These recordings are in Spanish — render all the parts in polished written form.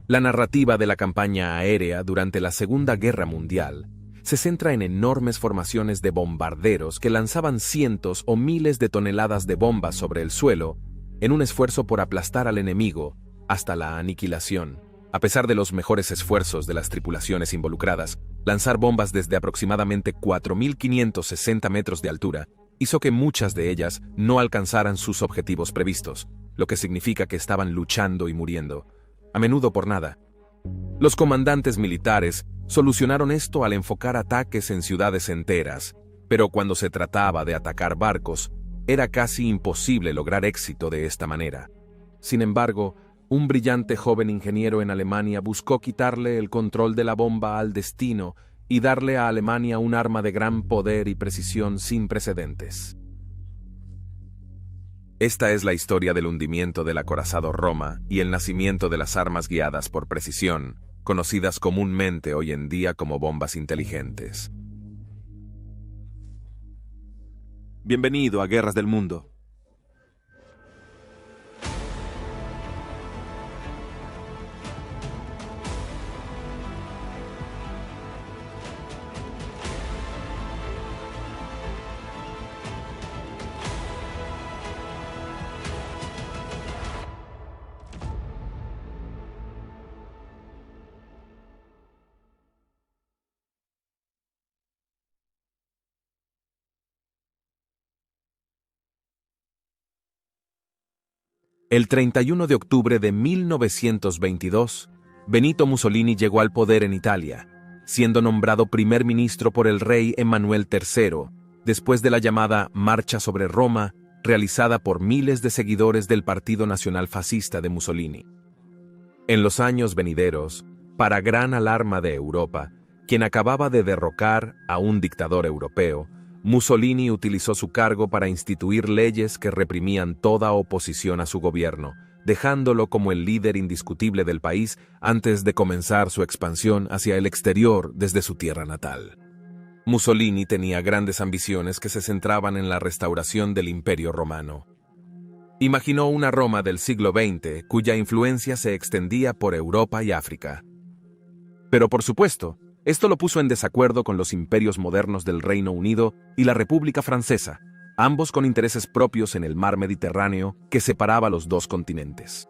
La narrativa de la campaña aérea durante la Segunda Guerra Mundial se centra en enormes formaciones de bombarderos que lanzaban cientos o miles de toneladas de bombas sobre el suelo en un esfuerzo por aplastar al enemigo hasta la aniquilación. A pesar de los mejores esfuerzos de las tripulaciones involucradas, lanzar bombas desde aproximadamente 4.560 metros de altura hizo que muchas de ellas no alcanzaran sus objetivos previstos, lo que significa que estaban luchando y muriendo, a menudo por nada. Los comandantes militares solucionaron esto al enfocar ataques en ciudades enteras, pero cuando se trataba de atacar barcos, era casi imposible lograr éxito de esta manera. Sin embargo, un brillante joven ingeniero en Alemania buscó quitarle el control de la bomba al destino y darle a Alemania un arma de gran poder y precisión sin precedentes. Esta es la historia del hundimiento del acorazado Roma y el nacimiento de las armas guiadas por precisión, conocidas comúnmente hoy en día como bombas inteligentes. Bienvenido a Guerras del Mundo. El 31 de octubre de 1922, Benito Mussolini llegó al poder en Italia, siendo nombrado primer ministro por el rey Emmanuel III, después de la llamada Marcha sobre Roma, realizada por miles de seguidores del Partido Nacional Fascista de Mussolini. En los años venideros, para gran alarma de Europa, quien acababa de derrocar a un dictador europeo, Mussolini utilizó su cargo para instituir leyes que reprimían toda oposición a su gobierno, dejándolo como el líder indiscutible del país antes de comenzar su expansión hacia el exterior desde su tierra natal. Mussolini tenía grandes ambiciones que se centraban en la restauración del Imperio Romano. Imaginó una Roma del siglo XX cuya influencia se extendía por Europa y África. Pero por supuesto, esto lo puso en desacuerdo con los imperios modernos del Reino Unido y la República Francesa, ambos con intereses propios en el mar Mediterráneo que separaba los dos continentes.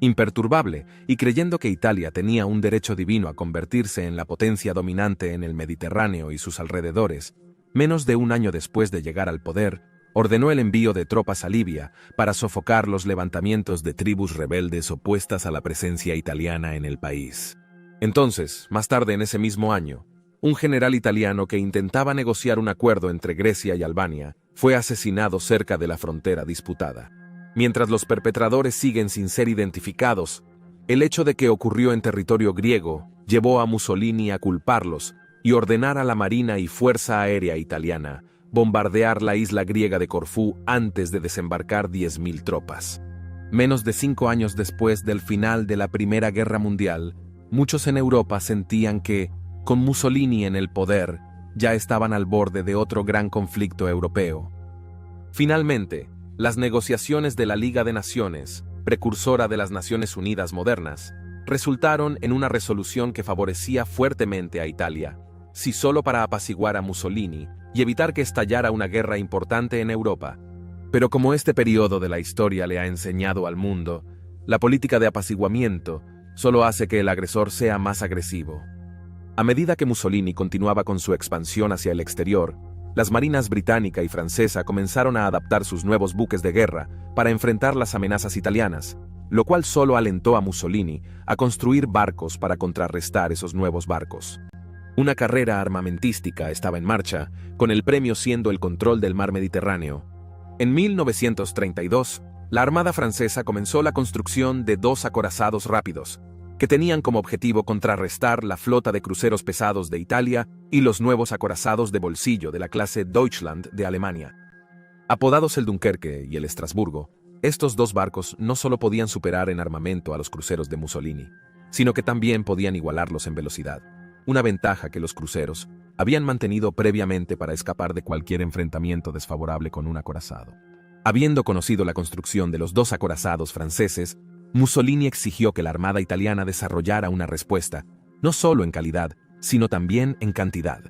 Imperturbable y creyendo que Italia tenía un derecho divino a convertirse en la potencia dominante en el Mediterráneo y sus alrededores, menos de un año después de llegar al poder, ordenó el envío de tropas a Libia para sofocar los levantamientos de tribus rebeldes opuestas a la presencia italiana en el país. Entonces, más tarde en ese mismo año, un general italiano que intentaba negociar un acuerdo entre Grecia y Albania fue asesinado cerca de la frontera disputada. Mientras los perpetradores siguen sin ser identificados, el hecho de que ocurrió en territorio griego llevó a Mussolini a culparlos y ordenar a la Marina y Fuerza Aérea Italiana bombardear la isla griega de Corfú antes de desembarcar 10.000 tropas. Menos de 5 años después del final de la Primera Guerra Mundial, muchos en Europa sentían que, con Mussolini en el poder, ya estaban al borde de otro gran conflicto europeo. Finalmente, las negociaciones de la Liga de Naciones, precursora de las Naciones Unidas modernas, resultaron en una resolución que favorecía fuertemente a Italia, si solo para apaciguar a Mussolini y evitar que estallara una guerra importante en Europa. Pero como este periodo de la historia le ha enseñado al mundo, la política de apaciguamiento solo hace que el agresor sea más agresivo. A medida que Mussolini continuaba con su expansión hacia el exterior, las marinas británica y francesa comenzaron a adaptar sus nuevos buques de guerra para enfrentar las amenazas italianas, lo cual solo alentó a Mussolini a construir barcos para contrarrestar esos nuevos barcos. Una carrera armamentística estaba en marcha, con el premio siendo el control del mar Mediterráneo. En 1932, la Armada francesa comenzó la construcción de 2 acorazados rápidos, que tenían como objetivo contrarrestar la flota de cruceros pesados de Italia y los nuevos acorazados de bolsillo de la clase Deutschland de Alemania. Apodados el Dunkerque y el Estrasburgo, estos 2 barcos no solo podían superar en armamento a los cruceros de Mussolini, sino que también podían igualarlos en velocidad, una ventaja que los cruceros habían mantenido previamente para escapar de cualquier enfrentamiento desfavorable con un acorazado. Habiendo conocido la construcción de los 2 acorazados franceses, Mussolini exigió que la Armada italiana desarrollara una respuesta, no solo en calidad, sino también en cantidad.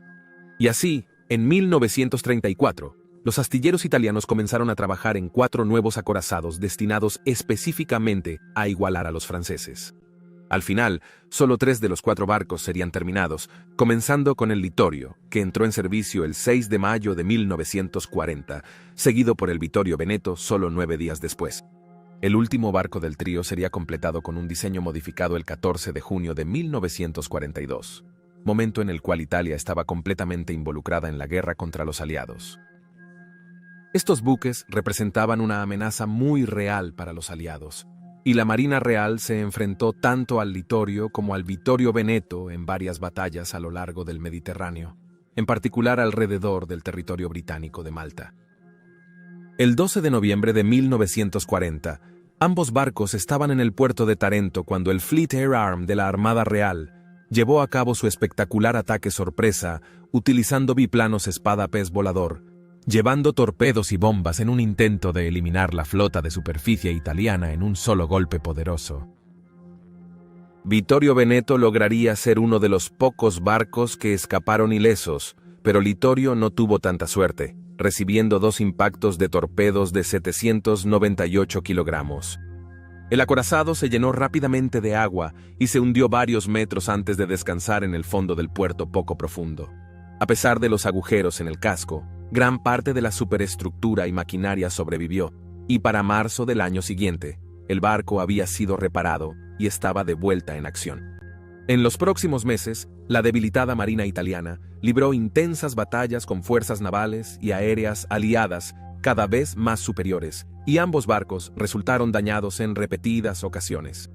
Y así, en 1934, los astilleros italianos comenzaron a trabajar en 4 nuevos acorazados destinados específicamente a igualar a los franceses. Al final, solo 3 de los 4 barcos serían terminados, comenzando con el Littorio, que entró en servicio el 6 de mayo de 1940, seguido por el Vittorio Veneto solo 9 días después. El último barco del trío sería completado con un diseño modificado el 14 de junio de 1942, momento en el cual Italia estaba completamente involucrada en la guerra contra los aliados. Estos buques representaban una amenaza muy real para los aliados, y la Marina Real se enfrentó tanto al Littorio como al Vittorio Veneto en varias batallas a lo largo del Mediterráneo, en particular alrededor del territorio británico de Malta. El 12 de noviembre de 1940, ambos barcos estaban en el puerto de Tarento cuando el Fleet Air Arm de la Armada Real llevó a cabo su espectacular ataque sorpresa utilizando biplanos espada-pez volador, llevando torpedos y bombas en un intento de eliminar la flota de superficie italiana en un solo golpe poderoso. Vittorio Veneto lograría ser uno de los pocos barcos que escaparon ilesos, pero Littorio no tuvo tanta suerte, recibiendo 2 impactos de torpedos de 798 kilogramos. El acorazado se llenó rápidamente de agua y se hundió varios metros antes de descansar en el fondo del puerto poco profundo. A pesar de los agujeros en el casco, gran parte de la superestructura y maquinaria sobrevivió, y para marzo del año siguiente, el barco había sido reparado y estaba de vuelta en acción. En los próximos meses, la debilitada Marina italiana libró intensas batallas con fuerzas navales y aéreas aliadas cada vez más superiores, y ambos barcos resultaron dañados en repetidas ocasiones.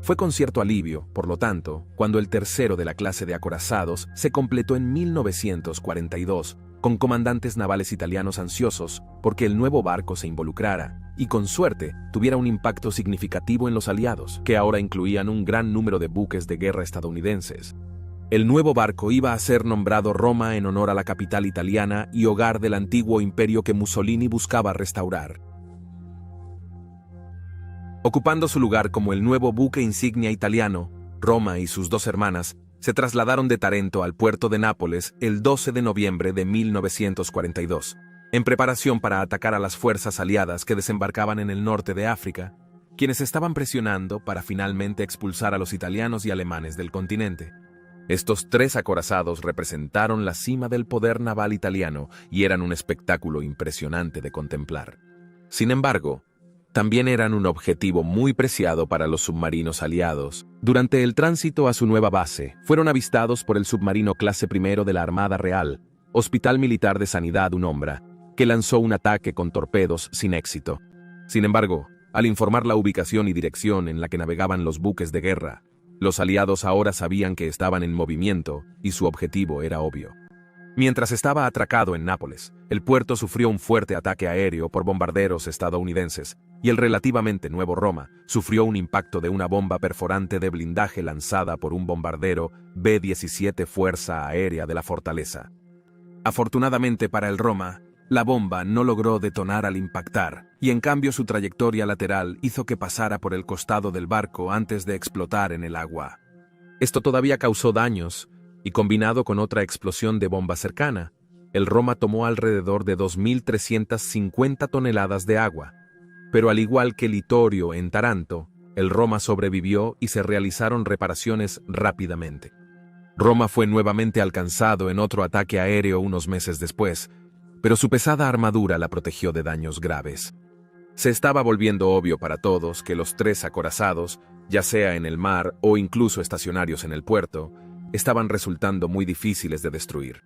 Fue con cierto alivio, por lo tanto, cuando el tercero de la clase de acorazados se completó en 1942, con comandantes navales italianos ansiosos porque el nuevo barco se involucrara y, con suerte, tuviera un impacto significativo en los aliados, que ahora incluían un gran número de buques de guerra estadounidenses. El nuevo barco iba a ser nombrado Roma en honor a la capital italiana y hogar del antiguo imperio que Mussolini buscaba restaurar. Ocupando su lugar como el nuevo buque insignia italiano, Roma y sus 2 hermanas se trasladaron de Tarento al puerto de Nápoles el 12 de noviembre de 1942, en preparación para atacar a las fuerzas aliadas que desembarcaban en el norte de África, quienes estaban presionando para finalmente expulsar a los italianos y alemanes del continente. Estos 3 acorazados representaron la cima del poder naval italiano y eran un espectáculo impresionante de contemplar. Sin embargo, también eran un objetivo muy preciado para los submarinos aliados. Durante el tránsito a su nueva base, fueron avistados por el submarino clase I de la Armada Real, Hospital Militar de Sanidad Unombra, que lanzó un ataque con torpedos sin éxito. Sin embargo, al informar la ubicación y dirección en la que navegaban los buques de guerra, los aliados ahora sabían que estaban en movimiento y su objetivo era obvio. Mientras estaba atracado en Nápoles, el puerto sufrió un fuerte ataque aéreo por bombarderos estadounidenses, y el relativamente nuevo Roma sufrió un impacto de una bomba perforante de blindaje lanzada por un bombardero B-17 Fuerza Aérea de la Fortaleza. Afortunadamente para el Roma, la bomba no logró detonar al impactar, y en cambio su trayectoria lateral hizo que pasara por el costado del barco antes de explotar en el agua. Esto todavía causó daños, y combinado con otra explosión de bomba cercana, el Roma tomó alrededor de 2.350 toneladas de agua. Pero al igual que Littorio en Taranto, el Roma sobrevivió y se realizaron reparaciones rápidamente. Roma fue nuevamente alcanzado en otro ataque aéreo unos meses después, pero su pesada armadura la protegió de daños graves. Se estaba volviendo obvio para todos que los 3 acorazados, ya sea en el mar o incluso estacionarios en el puerto, estaban resultando muy difíciles de destruir.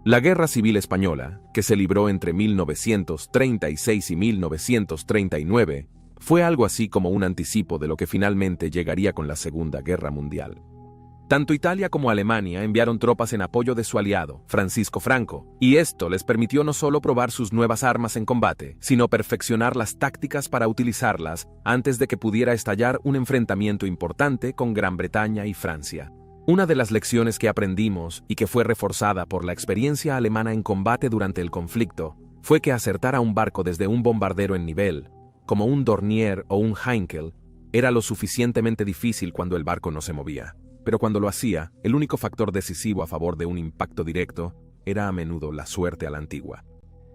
La Guerra Civil Española, que se libró entre 1936 y 1939, fue algo así como un anticipo de lo que finalmente llegaría con la Segunda Guerra Mundial. Tanto Italia como Alemania enviaron tropas en apoyo de su aliado, Francisco Franco, y esto les permitió no solo probar sus nuevas armas en combate, sino perfeccionar las tácticas para utilizarlas antes de que pudiera estallar un enfrentamiento importante con Gran Bretaña y Francia. Una de las lecciones que aprendimos y que fue reforzada por la experiencia alemana en combate durante el conflicto fue que acertar a un barco desde un bombardero en nivel, como un Dornier o un Heinkel, era lo suficientemente difícil cuando el barco no se movía. Pero cuando lo hacía, el único factor decisivo a favor de un impacto directo era a menudo la suerte a la antigua.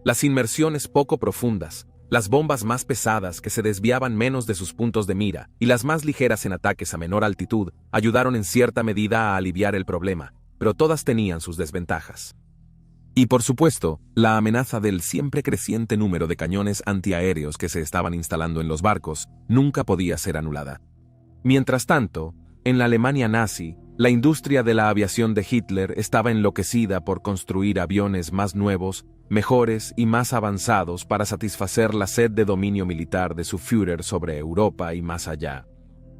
Las inmersiones poco profundas, las bombas más pesadas que se desviaban menos de sus puntos de mira y las más ligeras en ataques a menor altitud ayudaron en cierta medida a aliviar el problema, pero todas tenían sus desventajas. Y por supuesto, la amenaza del siempre creciente número de cañones antiaéreos que se estaban instalando en los barcos nunca podía ser anulada. Mientras tanto, en la Alemania nazi, la industria de la aviación de Hitler estaba enloquecida por construir aviones más nuevos, mejores y más avanzados para satisfacer la sed de dominio militar de su Führer sobre Europa y más allá.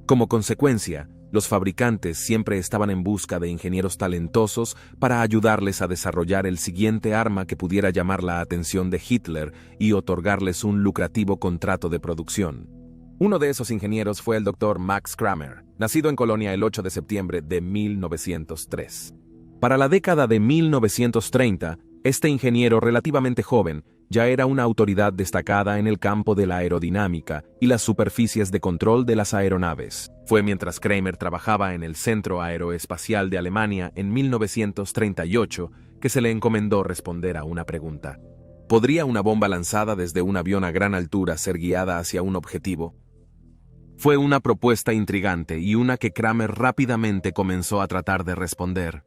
Como consecuencia, los fabricantes siempre estaban en busca de ingenieros talentosos para ayudarles a desarrollar el siguiente arma que pudiera llamar la atención de Hitler y otorgarles un lucrativo contrato de producción. Uno de esos ingenieros fue el Dr. Max Kramer, nacido en Colonia el 8 de septiembre de 1903. Para la década de 1930, este ingeniero relativamente joven ya era una autoridad destacada en el campo de la aerodinámica y las superficies de control de las aeronaves. Fue mientras Kramer trabajaba en el Centro Aeroespacial de Alemania en 1938 que se le encomendó responder a una pregunta. ¿Podría una bomba lanzada desde un avión a gran altura ser guiada hacia un objetivo? Fue una propuesta intrigante y una que Kramer rápidamente comenzó a tratar de responder.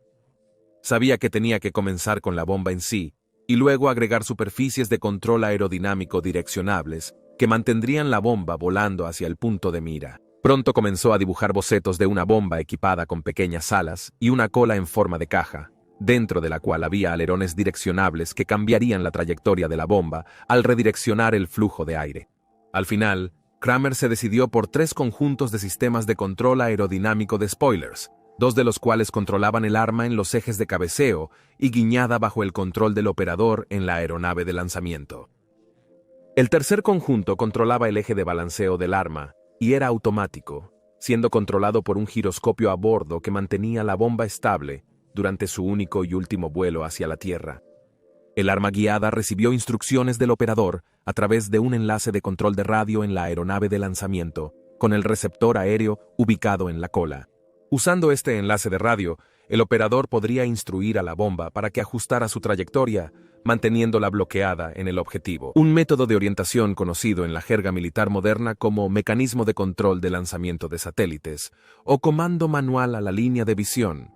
Sabía que tenía que comenzar con la bomba en sí, y luego agregar superficies de control aerodinámico direccionables que mantendrían la bomba volando hacia el punto de mira. Pronto comenzó a dibujar bocetos de una bomba equipada con pequeñas alas y una cola en forma de caja, dentro de la cual había alerones direccionables que cambiarían la trayectoria de la bomba al redireccionar el flujo de aire. Al final, Kramer se decidió por 3 conjuntos de sistemas de control aerodinámico de spoilers, 2 de los cuales controlaban el arma en los ejes de cabeceo y guiñada bajo el control del operador en la aeronave de lanzamiento. El tercer conjunto controlaba el eje de balanceo del arma y era automático, siendo controlado por un giroscopio a bordo que mantenía la bomba estable durante su único y último vuelo hacia la Tierra. El arma guiada recibió instrucciones del operador a través de un enlace de control de radio en la aeronave de lanzamiento, con el receptor aéreo ubicado en la cola. Usando este enlace de radio, el operador podría instruir a la bomba para que ajustara su trayectoria, manteniéndola bloqueada en el objetivo. Un método de orientación conocido en la jerga militar moderna como mecanismo de control de lanzamiento de satélites o comando manual a la línea de visión.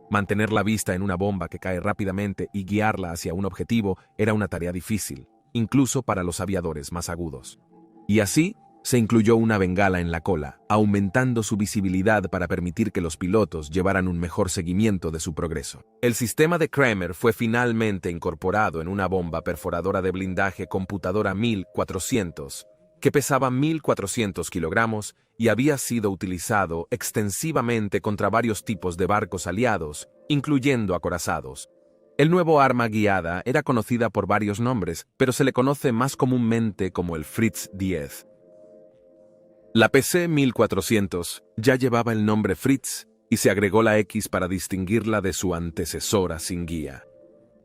Mantener la vista en una bomba que cae rápidamente y guiarla hacia un objetivo era una tarea difícil, incluso para los aviadores más agudos. Y así, se incluyó una bengala en la cola, aumentando su visibilidad para permitir que los pilotos llevaran un mejor seguimiento de su progreso. El sistema de Kramer fue finalmente incorporado en una bomba perforadora de blindaje computadora 1400, que pesaba 1.400 kilogramos y había sido utilizado extensivamente contra varios tipos de barcos aliados, incluyendo acorazados. El nuevo arma guiada era conocida por varios nombres, pero se le conoce más comúnmente como el Fritz 10. La PC 1400 ya llevaba el nombre Fritz y se agregó la X para distinguirla de su antecesora sin guía.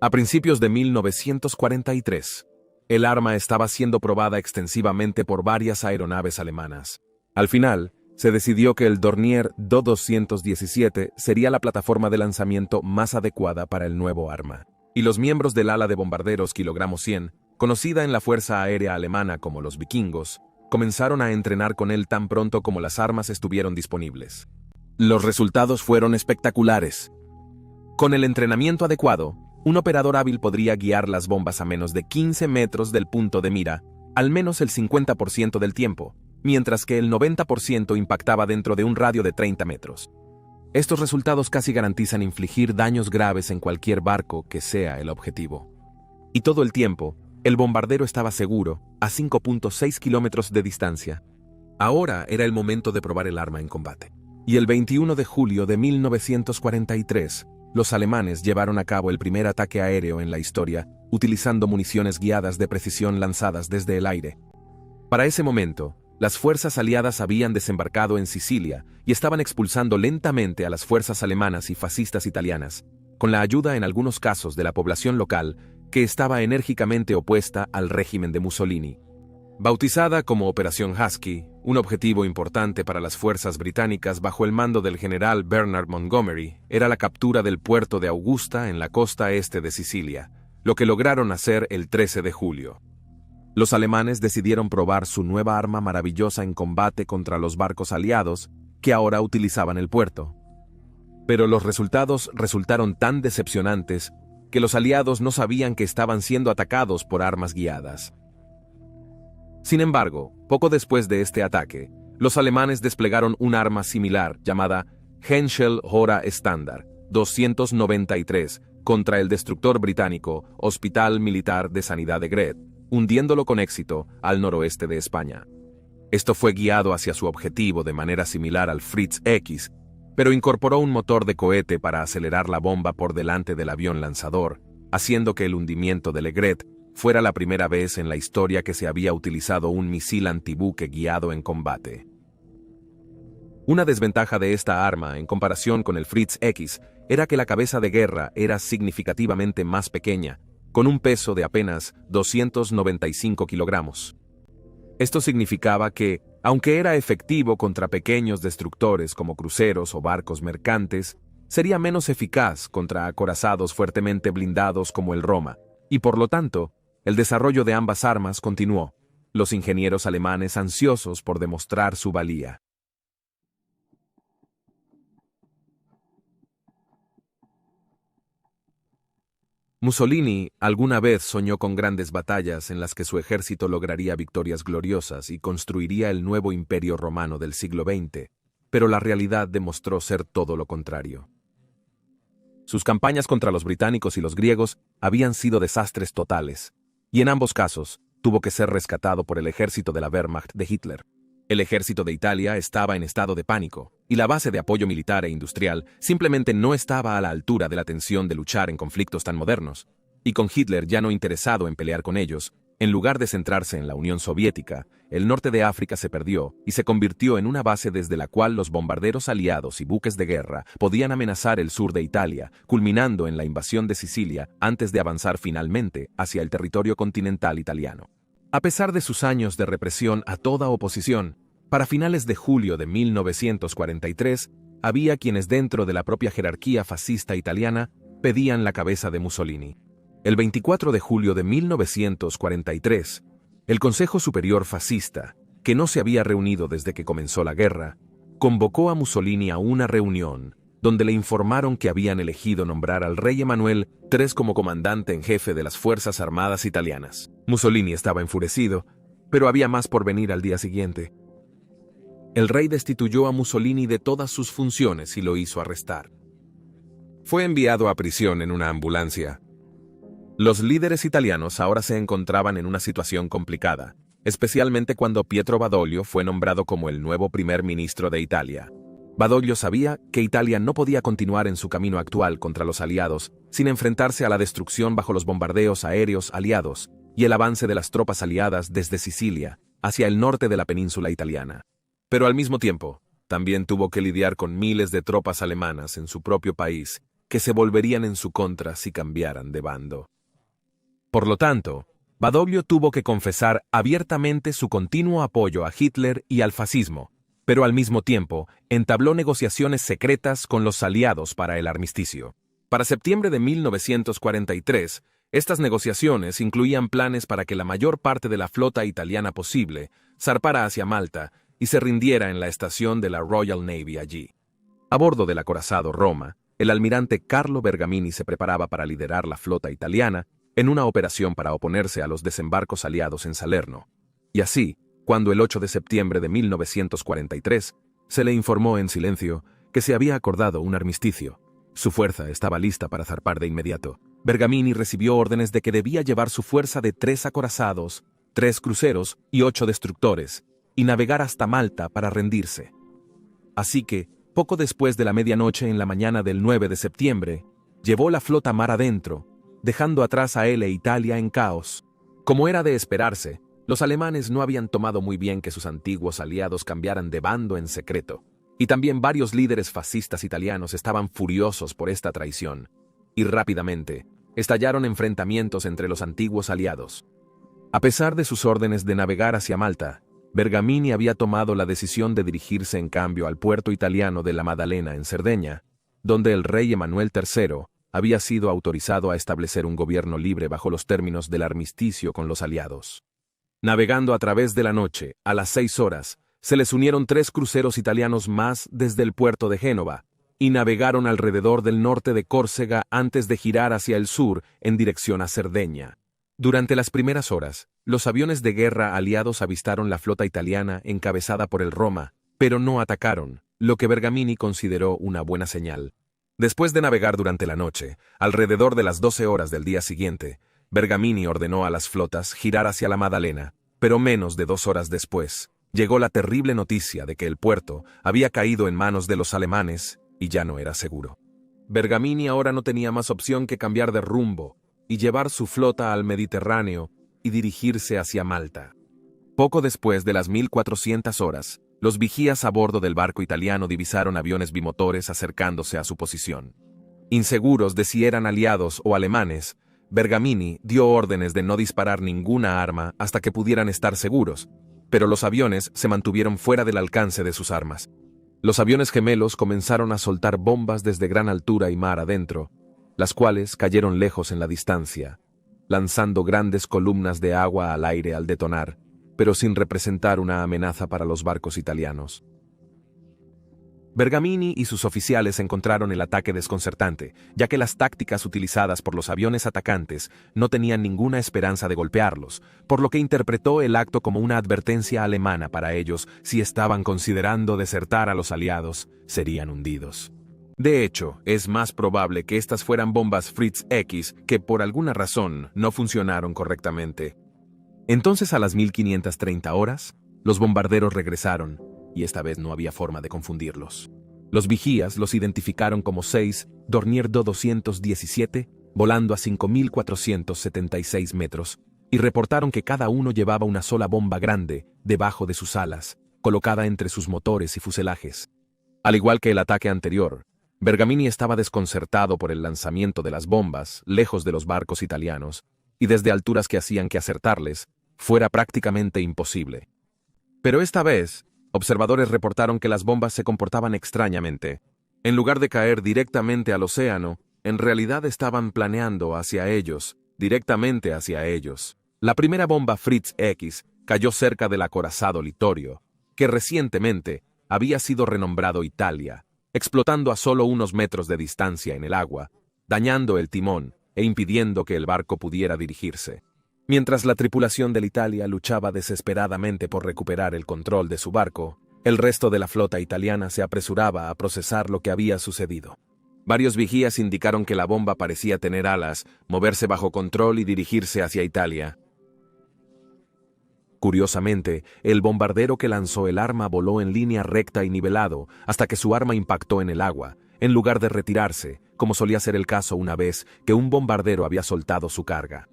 A principios de 1943, el arma estaba siendo probada extensivamente por varias aeronaves alemanas. Al final, se decidió que el Dornier Do-217 sería la plataforma de lanzamiento más adecuada para el nuevo arma. Y los miembros del ala de bombarderos Kilogramo 100, conocida en la Fuerza Aérea Alemana como los vikingos, comenzaron a entrenar con él tan pronto como las armas estuvieron disponibles. Los resultados fueron espectaculares. Con el entrenamiento adecuado, un operador hábil podría guiar las bombas a menos de 15 metros del punto de mira, al menos el 50% del tiempo, mientras que el 90% impactaba dentro de un radio de 30 metros. Estos resultados casi garantizan infligir daños graves en cualquier barco que sea el objetivo. Y todo el tiempo, el bombardero estaba seguro, a 5.6 kilómetros de distancia. Ahora era el momento de probar el arma en combate. Y el 21 de julio de 1943, los alemanes llevaron a cabo el primer ataque aéreo en la historia, utilizando municiones guiadas de precisión lanzadas desde el aire. Para ese momento, Las fuerzas aliadas habían desembarcado en Sicilia y estaban expulsando lentamente a las fuerzas alemanas y fascistas italianas, con la ayuda en algunos casos de la población local que estaba enérgicamente opuesta al régimen de Mussolini. Bautizada como Operación Husky, un objetivo importante para las fuerzas británicas bajo el mando del general Bernard Montgomery era la captura del puerto de Augusta en la costa este de Sicilia, lo que lograron hacer el 13 de julio. Los alemanes decidieron probar su nueva arma maravillosa en combate contra los barcos aliados que ahora utilizaban el puerto. Pero los resultados resultaron tan decepcionantes que los aliados no sabían que estaban siendo atacados por armas guiadas. Sin embargo, poco después de este ataque, los alemanes desplegaron un arma similar llamada Henschel Hora Standard 293 contra el destructor británico Hospital Militar de Sanidad de Gret, hundiéndolo con éxito al noroeste de España. Esto fue guiado hacia su objetivo de manera similar al Fritz X, pero incorporó un motor de cohete para acelerar la bomba por delante del avión lanzador, haciendo que el hundimiento del Egret fuera la primera vez en la historia que se había utilizado un misil antibuque guiado en combate. Una desventaja de esta arma en comparación con el Fritz X era que la cabeza de guerra era significativamente más pequeña, con un peso de apenas 295 kilogramos. Esto significaba que, aunque era efectivo contra pequeños destructores como cruceros o barcos mercantes, sería menos eficaz contra acorazados fuertemente blindados como el Roma, y por lo tanto, el desarrollo de ambas armas continuó, los ingenieros alemanes ansiosos por demostrar su valía. Mussolini alguna vez soñó con grandes batallas en las que su ejército lograría victorias gloriosas y construiría el nuevo imperio romano del siglo XX, pero la realidad demostró ser todo lo contrario. Sus campañas contra los británicos y los griegos habían sido desastres totales, y en ambos casos tuvo que ser rescatado por el ejército de la Wehrmacht de Hitler. El ejército de Italia estaba en estado de pánico, y la base de apoyo militar e industrial simplemente no estaba a la altura de la tensión de luchar en conflictos tan modernos. Y con Hitler ya no interesado en pelear con ellos, en lugar de centrarse en la Unión Soviética, el norte de África se perdió y se convirtió en una base desde la cual los bombarderos aliados y buques de guerra podían amenazar el sur de Italia, culminando en la invasión de Sicilia antes de avanzar finalmente hacia el territorio continental italiano. A pesar de sus años de represión a toda oposición, para finales de julio de 1943, había quienes dentro de la propia jerarquía fascista italiana pedían la cabeza de Mussolini. El 24 de julio de 1943, el Consejo Superior Fascista, que no se había reunido desde que comenzó la guerra, convocó a Mussolini a una reunión donde le informaron que habían elegido nombrar al rey Emanuel III como comandante en jefe de las Fuerzas Armadas italianas. Mussolini estaba enfurecido, pero había más por venir al día siguiente. El rey destituyó a Mussolini de todas sus funciones y lo hizo arrestar. Fue enviado a prisión en una ambulancia. Los líderes italianos ahora se encontraban en una situación complicada, especialmente cuando Pietro Badoglio fue nombrado como el nuevo primer ministro de Italia. Badoglio sabía que Italia no podía continuar en su camino actual contra los aliados sin enfrentarse a la destrucción bajo los bombardeos aéreos aliados y el avance de las tropas aliadas desde Sicilia hacia el norte de la península italiana. Pero al mismo tiempo, también tuvo que lidiar con miles de tropas alemanas en su propio país que se volverían en su contra si cambiaran de bando. Por lo tanto, Badoglio tuvo que confesar abiertamente su continuo apoyo a Hitler y al fascismo, pero al mismo tiempo entabló negociaciones secretas con los aliados para el armisticio. Para septiembre de 1943, estas negociaciones incluían planes para que la mayor parte de la flota italiana posible zarpara hacia Malta y se rindiera en la estación de la Royal Navy allí. A bordo del acorazado Roma, el almirante Carlo Bergamini se preparaba para liderar la flota italiana en una operación para oponerse a los desembarcos aliados en Salerno. Y así, cuando el 8 de septiembre de 1943 se le informó en silencio que se había acordado un armisticio, su fuerza estaba lista para zarpar de inmediato. Bergamini recibió órdenes de que debía llevar su fuerza de 3 acorazados, 3 cruceros y 8 destructores, y navegar hasta Malta para rendirse. Así que, poco después de la medianoche en la mañana del 9 de septiembre, llevó la flota mar adentro, dejando atrás a él e Italia en caos. Como era de esperarse, Los alemanes no habían tomado muy bien que sus antiguos aliados cambiaran de bando en secreto, y también varios líderes fascistas italianos estaban furiosos por esta traición, y rápidamente estallaron enfrentamientos entre los antiguos aliados. A pesar de sus órdenes de navegar hacia Malta, Bergamini había tomado la decisión de dirigirse en cambio al puerto italiano de la Maddalena en Cerdeña, donde el rey Emanuel III había sido autorizado a establecer un gobierno libre bajo los términos del armisticio con los aliados. Navegando a través de la noche, a las 6 horas, se les unieron 3 cruceros italianos más desde el puerto de Génova, y navegaron alrededor del norte de Córcega antes de girar hacia el sur en dirección a Cerdeña. Durante las primeras horas, los aviones de guerra aliados avistaron la flota italiana encabezada por el Roma, pero no atacaron, lo que Bergamini consideró una buena señal. Después de navegar durante la noche, alrededor de las 12 horas del día siguiente, Bergamini ordenó a las flotas girar hacia la Maddalena, pero menos de 2 horas después, llegó la terrible noticia de que el puerto había caído en manos de los alemanes y ya no era seguro. Bergamini ahora no tenía más opción que cambiar de rumbo y llevar su flota al Mediterráneo y dirigirse hacia Malta. Poco después de las 1400 horas, los vigías a bordo del barco italiano divisaron aviones bimotores acercándose a su posición. Inseguros de si eran aliados o alemanes, Bergamini dio órdenes de no disparar ninguna arma hasta que pudieran estar seguros, pero los aviones se mantuvieron fuera del alcance de sus armas. Los aviones gemelos comenzaron a soltar bombas desde gran altura y mar adentro, las cuales cayeron lejos en la distancia, lanzando grandes columnas de agua al aire al detonar, pero sin representar una amenaza para los barcos italianos. Bergamini y sus oficiales encontraron el ataque desconcertante, ya que las tácticas utilizadas por los aviones atacantes no tenían ninguna esperanza de golpearlos, por lo que interpretó el acto como una advertencia alemana para ellos: si estaban considerando desertar a los aliados, serían hundidos. De hecho, es más probable que estas fueran bombas Fritz X que por alguna razón no funcionaron correctamente. Entonces, a las 1530 horas, los bombarderos regresaron, y esta vez no había forma de confundirlos. Los vigías los identificaron como 6 Dornier Do 217, volando a 5476 metros, y reportaron que cada uno llevaba una sola bomba grande debajo de sus alas, colocada entre sus motores y fuselajes. Al igual que el ataque anterior, Bergamini estaba desconcertado por el lanzamiento de las bombas lejos de los barcos italianos, y desde alturas que hacían que acertarles fuera prácticamente imposible. Pero esta vez, observadores reportaron que las bombas se comportaban extrañamente. En lugar de caer directamente al océano, en realidad estaban planeando hacia ellos, directamente hacia ellos. La primera bomba Fritz X cayó cerca del acorazado Littorio, que recientemente había sido renombrado Italia, explotando a solo unos metros de distancia en el agua, dañando el timón e impidiendo que el barco pudiera dirigirse. Mientras la tripulación del Italia luchaba desesperadamente por recuperar el control de su barco, el resto de la flota italiana se apresuraba a procesar lo que había sucedido. Varios vigías indicaron que la bomba parecía tener alas, moverse bajo control y dirigirse hacia Italia. Curiosamente, el bombardero que lanzó el arma voló en línea recta y nivelado hasta que su arma impactó en el agua, en lugar de retirarse, como solía ser el caso una vez que un bombardero había soltado su carga.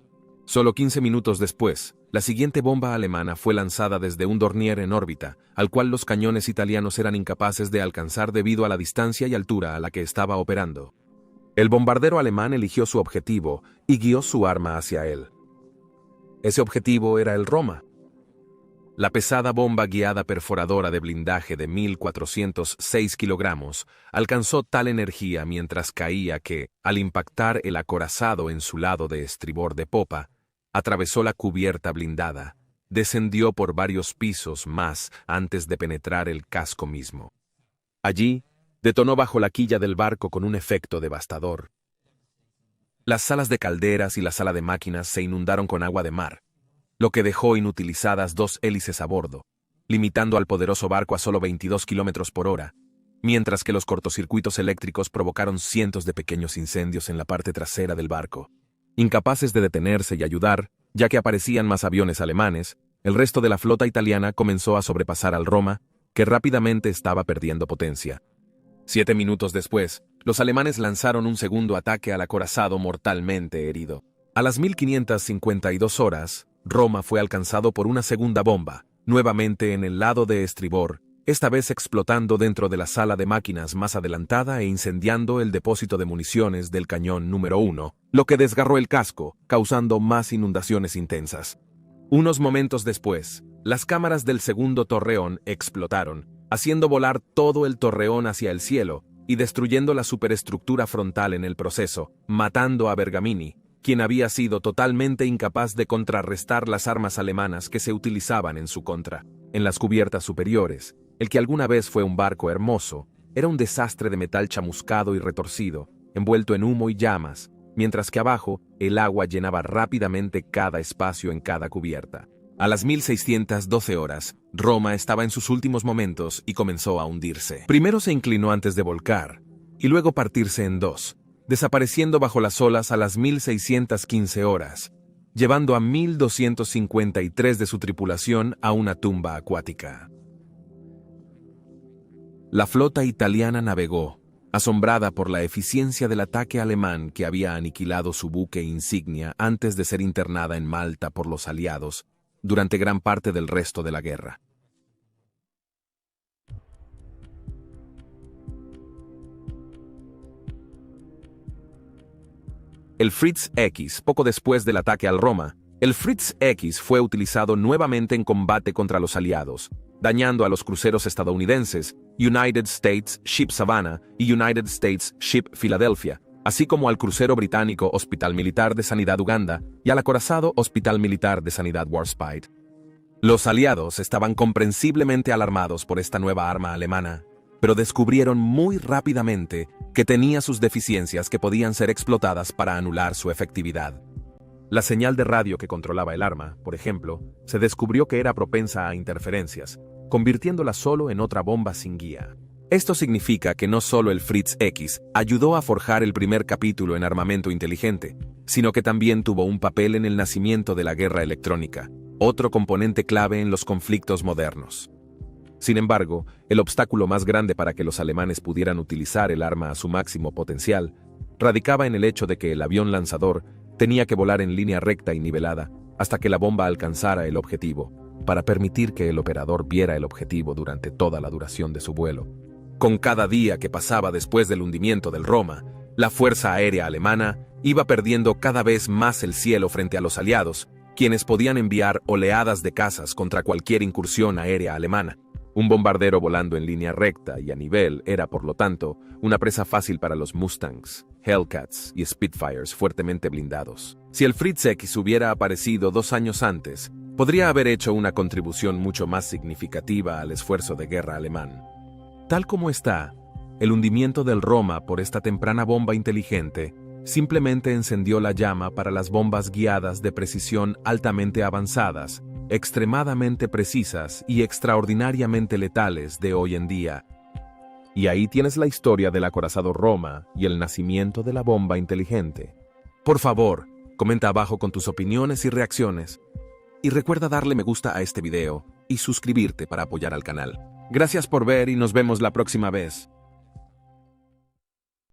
Solo 15 minutos después, la siguiente bomba alemana fue lanzada desde un Dornier en órbita, al cual los cañones italianos eran incapaces de alcanzar debido a la distancia y altura a la que estaba operando. El bombardero alemán eligió su objetivo y guió su arma hacia él. Ese objetivo era el Roma. La pesada bomba guiada perforadora de blindaje de 1406 kilogramos alcanzó tal energía mientras caía que, al impactar el acorazado en su lado de estribor de popa, atravesó la cubierta blindada, descendió por varios pisos más antes de penetrar el casco mismo. Allí, detonó bajo la quilla del barco con un efecto devastador. Las salas de calderas y la sala de máquinas se inundaron con agua de mar, lo que dejó inutilizadas 2 hélices a bordo, limitando al poderoso barco a solo 22 kilómetros por hora, mientras que los cortocircuitos eléctricos provocaron cientos de pequeños incendios en la parte trasera del barco. Incapaces de detenerse y ayudar, ya que aparecían más aviones alemanes, el resto de la flota italiana comenzó a sobrepasar al Roma, que rápidamente estaba perdiendo potencia. 7 minutos después, los alemanes lanzaron un segundo ataque al acorazado mortalmente herido. A las 1552 horas, Roma fue alcanzado por una segunda bomba, nuevamente en el lado de estribor, esta vez explotando dentro de la sala de máquinas más adelantada e incendiando el depósito de municiones del cañón número 1, lo que desgarró el casco, causando más inundaciones intensas. Unos momentos después, las cámaras del segundo torreón explotaron, haciendo volar todo el torreón hacia el cielo y destruyendo la superestructura frontal en el proceso, matando a Bergamini, quien había sido totalmente incapaz de contrarrestar las armas alemanas que se utilizaban en su contra. En las cubiertas superiores, el que alguna vez fue un barco hermoso, era un desastre de metal chamuscado y retorcido, envuelto en humo y llamas, mientras que abajo el agua llenaba rápidamente cada espacio en cada cubierta. A las 1612 horas, Roma estaba en sus últimos momentos y comenzó a hundirse. Primero se inclinó antes de volcar, y luego partirse en dos, desapareciendo bajo las olas a las 1615 horas, llevando a 1253 de su tripulación a una tumba acuática. La flota italiana navegó, asombrada por la eficiencia del ataque alemán que había aniquilado su buque insignia antes de ser internada en Malta por los aliados durante gran parte del resto de la guerra. El Fritz X, poco después del ataque al Roma, el Fritz X fue utilizado nuevamente en combate contra los aliados, dañando a los cruceros estadounidenses United States Ship Savannah y United States Ship Philadelphia, así como al crucero británico Hospital Militar de Sanidad Uganda y al acorazado Hospital Militar de Sanidad Warspite. Los aliados estaban comprensiblemente alarmados por esta nueva arma alemana, pero descubrieron muy rápidamente que tenía sus deficiencias que podían ser explotadas para anular su efectividad. La señal de radio que controlaba el arma, por ejemplo, se descubrió que era propensa a interferencias, convirtiéndola solo en otra bomba sin guía. Esto significa que no solo el Fritz X ayudó a forjar el primer capítulo en armamento inteligente, sino que también tuvo un papel en el nacimiento de la guerra electrónica, otro componente clave en los conflictos modernos. Sin embargo, el obstáculo más grande para que los alemanes pudieran utilizar el arma a su máximo potencial radicaba en el hecho de que el avión lanzador tenía que volar en línea recta y nivelada hasta que la bomba alcanzara el objetivo, para permitir que el operador viera el objetivo durante toda la duración de su vuelo. Con cada día que pasaba después del hundimiento del Roma, la Fuerza Aérea Alemana iba perdiendo cada vez más el cielo frente a los aliados, quienes podían enviar oleadas de cazas contra cualquier incursión aérea alemana. Un bombardero volando en línea recta y a nivel era, por lo tanto, una presa fácil para los Mustangs, Hellcats y Spitfires fuertemente blindados. Si el Fritz X hubiera aparecido 2 años antes, podría haber hecho una contribución mucho más significativa al esfuerzo de guerra alemán. Tal como está, el hundimiento del Roma por esta temprana bomba inteligente simplemente encendió la llama para las bombas guiadas de precisión altamente avanzadas, extremadamente precisas y extraordinariamente letales de hoy en día. Y ahí tienes la historia del acorazado Roma y el nacimiento de la bomba inteligente. Por favor, comenta abajo con tus opiniones y reacciones. Y recuerda darle me gusta a este video y suscribirte para apoyar al canal. Gracias por ver y nos vemos la próxima vez.